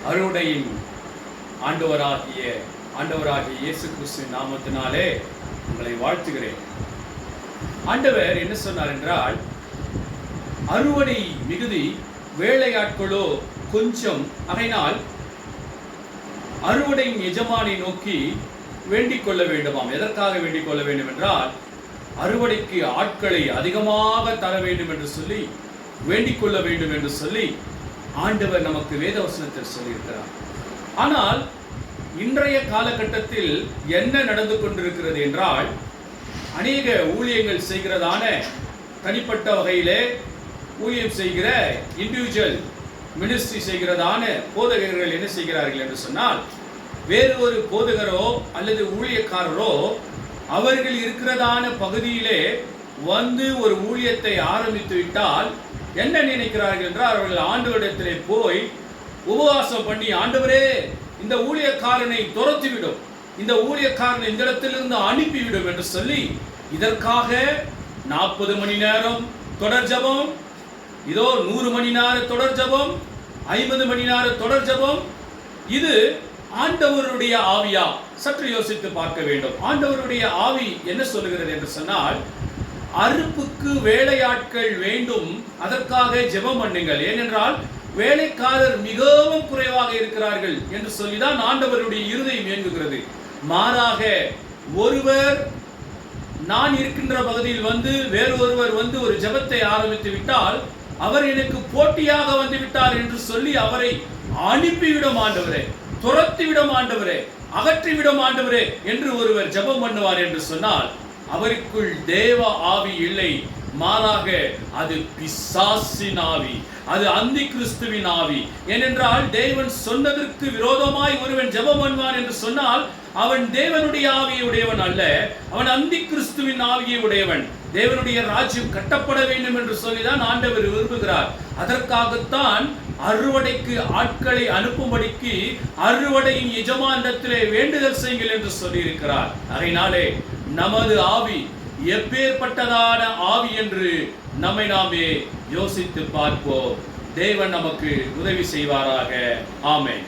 அறுவடையின் ஆண்டவராகிய இயேசு கிறிஸ்துவின் நாமத்தினாலே உங்களை வாழ்த்துகிறேன். ஆண்டவர் என்ன சொன்னார் என்றால், அறுவடை மிகுதி, வேலையாட்களோ கொஞ்சம். அதனால் அறுவடையின் எஜமானை நோக்கி வேண்டிக் கொள்ள வேண்டுமாம். எதற்காக வேண்டிக் கொள்ள வேண்டும் என்றால், அறுவடைக்கு ஆட்களை அதிகமாக தர வேண்டும் என்று சொல்லி வேண்டிக் கொள்ள வேண்டும் என்று சொல்லி ஆண்டவர் நமக்கு வேதவசனத்தில் சொல்லியிருக்கிறார். ஆனால் இன்றைய காலகட்டத்தில் என்ன நடந்து கொண்டிருக்கிறது என்றால், அநேக ஊழியங்கள் செய்கிறதான தனிப்பட்ட வகையிலே ஊழியம் செய்கிற இண்டிவிஜுவல் மினிஸ்ட்ரி செய்கிறதான போதகர்கள் என்ன செய்கிறார்கள் என்று சொன்னால், வேறு ஒரு போதகரோ அல்லது ஊழியக்காரரோ அவர்கள் இருக்கிறதான பகுதியிலே வந்து ஒரு ஊழியத்தை ஆரம்பித்து விட்டால் என்ன நினைக்கிறார்கள் என்றால், அவர்கள் ஆண்டவரிடத்திலே போய் உபவாசம் பண்ணி, ஆண்டவரே இந்த ஊழியக்காரனை துரத்திவிடும், இந்த ஊழியக்காரனை இந்த இடத்திலிருந்து அனுப்பிவிடும் என்று சொல்லி இதற்காக 40 மணி நேரம் தொடர் ஜபம், இதோ 100 மணி நேர தொடர் ஜபம், 50 மணி நேர தொடர் ஜபம். இது ஆண்டவருடைய ஆவியா? சற்று யோசித்து பார்க்க வேண்டும். ஆண்டவருடைய ஆவி என்ன சொல்லுகிறது என்று சொன்னால், அறுப்புக்கு வேலையாட்கள் வேண்டும், அதற்காக ஜெபம் பண்ணுங்கள், ஏனென்றால் வேலைக்காரர் மிகவும் குறைவாக இருக்கிறார்கள் என்று சொல்லிதான் ஆண்டவருடைய இருதயம் இயங்குகிறது. மாறாக ஒருவர் நான் இருக்கின்ற பகுதியில் வந்து வேறு ஒருவர் வந்து ஒரு ஜெபத்தை ஆரம்பித்து விட்டால் அவர் எனக்கு போட்டியாக வந்து விட்டார் என்று சொல்லி அவரை அனுப்பிவிடும் ஆண்டவரே, துரத்திவிடும் ஆண்டவரே, அகற்றிவிடும் ஆண்டவரே என்று ஒருவர் ஜெபம் பண்ணுவார் என்று சொன்னால் அவருக்குள் தேவ ஆவி இல்லை. மாறாக அது பிசாசின் ஆவி, அது அந்தி கிறிஸ்துவின் ஆவி. ஏனென்றால் தேவன் சொன்னதற்கு விரோதமாய் ஒருவன் ஜெபம் பண்ணுவான் என்று சொன்னால் அவன் தேவனுடைய ஆவியை உடையவன் அல்ல, அவன் அந்தி கிறிஸ்துவின் ஆவியை உடையவன். தேவனுடைய ராஜ்யம் கட்டப்பட வேண்டும் என்று சொல்லிதான் ஆண்டவர் விரும்புகிறார். அதற்காகத்தான் அறுவடைக்கு ஆட்களை அனுப்பும்படிக்கு அறுவடையின் எஜமானிடத்திலே வேண்டுதல் செய்யுங்கள் என்று சொல்லியிருக்கிறார். அதனாலே நமது ஆவி எப்பேற்பட்டதான ஆவி என்று நம்மை நாமே யோசித்து பார்ப்போம். தேவன் நமக்கு உதவி செய்வாராக. ஆமென்.